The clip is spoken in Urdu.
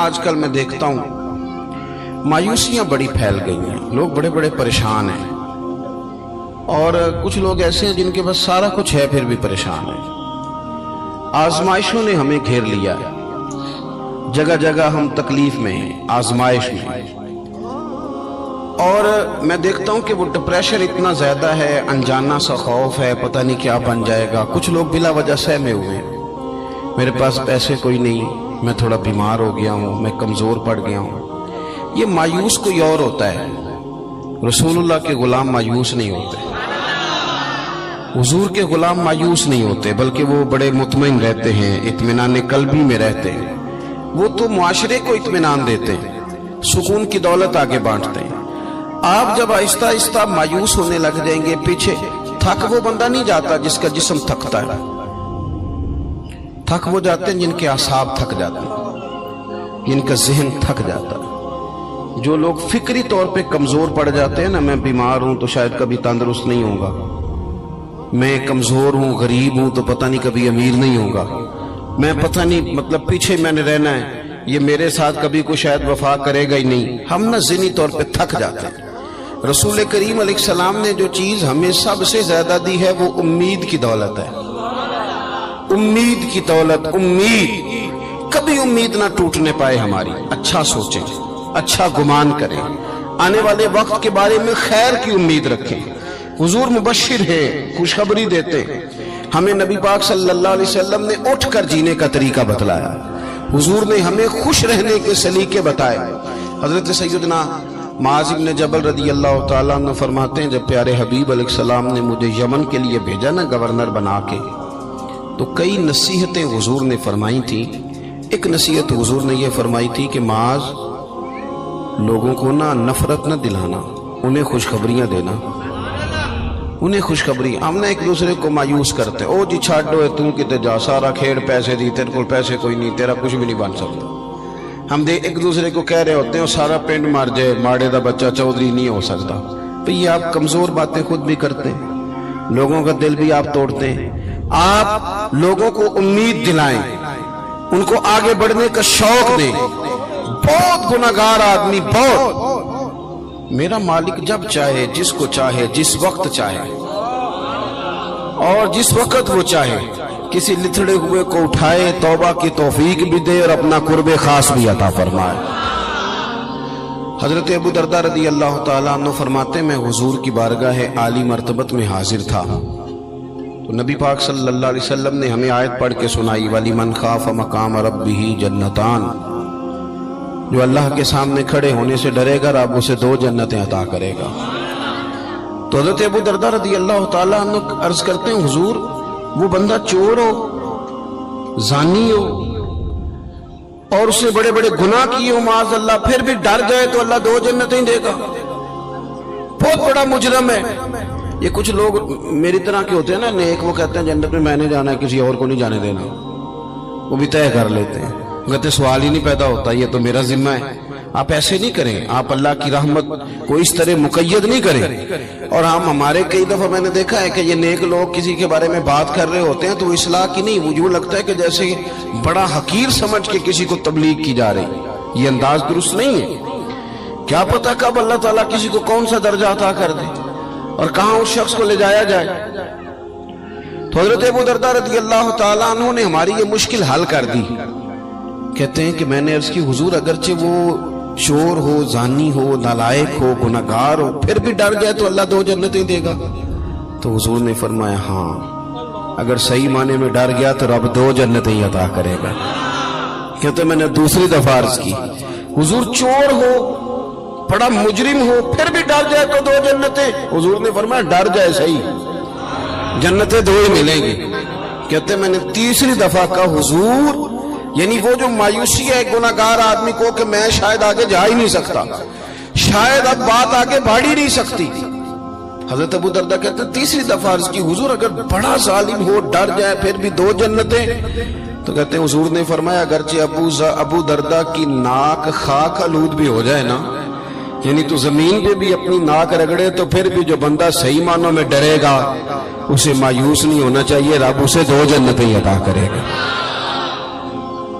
آج کل میں دیکھتا ہوں مایوسیاں بڑی پھیل گئی ہیں، لوگ بڑے بڑے پریشان ہیں، اور کچھ لوگ ایسے ہیں جن کے پاس سارا کچھ ہے پھر بھی پریشان ہیں۔ آزمائشوں نے ہمیں گھیر لیا ہے، جگہ جگہ ہم تکلیف میں ہیں، آزمائش میں، اور میں دیکھتا ہوں کہ وہ ڈپریشن اتنا زیادہ ہے، انجانا سا خوف ہے، پتہ نہیں کیا بن جائے گا۔ کچھ لوگ بلا وجہ سہمے ہوئے ہیں، میرے پاس پیسے کوئی نہیں، میں تھوڑا بیمار ہو گیا ہوں، میں کمزور پڑ گیا ہوں۔ یہ مایوس کوئی اور ہوتا ہے، رسول اللہ کے غلام مایوس نہیں ہوتے، حضور کے غلام مایوس نہیں ہوتے، بلکہ وہ بڑے مطمئن رہتے ہیں، اطمینان قلبی میں رہتے ہیں۔ وہ تو معاشرے کو اطمینان دیتے ہیں، سکون کی دولت آگے بانٹتے ہیں۔ آپ جب آہستہ آہستہ مایوس ہونے لگ جائیں گے، پیچھے تھک وہ بندہ نہیں جاتا جس کا جسم تھکتا ہے، تھک وہ جاتے ہیں جن کے اعصاب تھک جاتے ہیں، جن کا ذہن تھک جاتا ہے۔ جو لوگ فکری طور پہ کمزور پڑ جاتے ہیں نا، میں بیمار ہوں تو شاید کبھی تندرست نہیں ہوں گا، میں کمزور ہوں، غریب ہوں تو پتہ نہیں کبھی امیر نہیں ہوں گا، میں پتہ نہیں مطلب پیچھے میں نے رہنا ہے، یہ میرے ساتھ کبھی کوئی شاید وفا کرے گا ہی نہیں، ہم نہ ذہنی طور پہ تھک جاتے ہیں۔ رسول کریم علیہ السلام نے جو چیز ہمیں سب سے زیادہ دی ہے وہ امید کی دولت ہے، امید کی دولت۔ امید، کبھی امید نہ ٹوٹنے پائے ہماری، اچھا سوچیں، اچھا گمان کریں، آنے والے وقت کے بارے میں خیر کی امید رکھیں۔ حضور مبشر ہے، خوشخبری دیتے، ہمیں نبی پاک صلی اللہ علیہ وسلم نے اٹھ کر جینے کا طریقہ بتلایا، حضور نے ہمیں خوش رہنے کے سلیقے بتائے۔ حضرت سیدنا معاذ بن جبل رضی اللہ تعالیٰ عنہ فرماتے ہیں، جب پیارے حبیب علیہ السلام نے مجھے یمن کے لیے بھیجا نا گورنر بنا کے، تو کئی نصیحتیں حضور نے فرمائی تھی۔ ایک نصیحت حضور نے یہ فرمائی تھی کہ معاذ، لوگوں کو نا نفرت نہ دلانا، انہیں خوشخبریاں دینا، انہیں خوشخبری۔ ہم نے ایک دوسرے کو مایوس کرتے، او جی چھاڑو ہے، تم کتے جا، سارا کھیڑ پیسے دی، تیرے کو پیسے کوئی نہیں، تیرا کچھ بھی نہیں بن سکتا۔ ہم ایک دوسرے کو کہہ رہے ہوتے ہیں سارا پنڈ مار جائے، ماڑے دا بچہ چودھری نہیں ہو سکتا۔ بھئی یہ آپ کمزور باتیں خود بھی کرتے ہیں، لوگوں کا دل بھی آپ توڑتے ہیں۔ آپ لوگوں کو امید دلائیں، ان کو آگے بڑھنے کا شوق دیں۔ بہت گناہگار آدمی، بہت، میرا مالک جب چاہے، جس کو چاہے، جس وقت چاہے اور جس وقت وہ چاہے، کسی لتھڑے ہوئے کو اٹھائے، توبہ کی توفیق بھی دے اور اپنا قرب خاص بھی عطا فرمائے۔ حضرت ابو درداء رضی اللہ تعالیٰ عنہ فرماتے، میں حضور کی بارگاہ عالی مرتبت میں حاضر تھا، تو نبی پاک صلی اللہ علیہ وسلم نے ہمیں آیت پڑھ کے سنائی، وَلِمَنْ خَافَ مَقَامَ رَبِّهِ جَنَّتَانِ، جو اللہ کے سامنے کھڑے ہونے سے ڈرے گا، رب اسے 2 جنتیں عطا کرے گا۔ تو حضرت ابو درداء رضی اللہ تعالیٰ عنہ عرض کرتے ہیں، حضور وہ بندہ چور ہو، زانی ہو، اور اس نے بڑے بڑے گناہ کیے ہو معاذ اللہ، پھر بھی ڈر جائے تو اللہ 2 جنتیں دے گا، بہت بڑا مجرم ہے۔ یہ کچھ لوگ میری طرح کے ہوتے ہیں نا نیک، وہ کہتے ہیں جنت میں میں نے جانا ہے، کسی اور کو نہیں جانے دینا، وہ بھی طے کر لیتے ہیں، کہتے سوال ہی نہیں پیدا ہوتا، یہ تو میرا ذمہ ہے۔ آپ ایسے نہیں کریں، آپ اللہ کی رحمت کو اس طرح مقید نہیں کریں۔ اور ہمارے کئی دفعہ میں نے دیکھا ہے کہ یہ نیک لوگ کسی کے بارے میں بات کر رہے ہوتے ہیں تو اصلاح کی نہیں، مجھے لگتا ہے کہ جیسے بڑا حقیر سمجھ کے کسی کو تبلیغ کی جا رہی، یہ انداز درست نہیں ہے۔ کیا پتہ کب اللہ تعالیٰ کسی کو کون سا درجہ عطا کر دے اور کہاں اس شخص کو لے جایا جائے۔ تو حضرت ابو درداء رضی اللہ تعالیٰ عنہ نے ہماری یہ مشکل حل کر دی۔ کہتے ہیں کہ میں نے عرض کی، حضور اگرچہ وہ چور ہو، زانی ہو، نالائق ہو، گناہگار ہو، پھر بھی ڈر جائے تو اللہ 2 جنتیں دے گا؟ تو حضور نے فرمایا، ہاں اگر صحیح معنی میں ڈر گیا تو رب 2 جنتیں عطا کرے گا۔ کہتے میں نے دوسری دفعہ عرض کی، حضور چور ہو، بڑا مجرم ہو، پھر بھی ڈر جائے تو 2 جنتیں؟ حضور نے فرمایا ڈر جائے صحیح، جنتیں 2 ہی ملیں گی۔ کہتے میں نے تیسری دفعہ کہا، حضور یعنی وہ جو مایوسی ہے گناہگار آدمی کو کہ میں شاید آگے جا ہی نہیں سکتا، شاید اب بات آگے بڑھ ہی نہیں سکتی۔ حضرت ابو درداء کہتے ہیں تیسری دفعہ عرض کی، حضور اگر بڑا ظالم ہو، ڈر جائے، پھر بھی 2 جنتیں؟ تو کہتے ہیں حضور نے فرمایا اگرچہ ابو درداء کی ناک خاک آلود بھی ہو جائے نا، یعنی تو زمین پہ بھی اپنی ناک رگڑے، تو پھر بھی جو بندہ صحیح معنوں میں ڈرے گا اسے مایوس نہیں ہونا چاہیے، رب اسے 2 جنتیں عطا کرے گا۔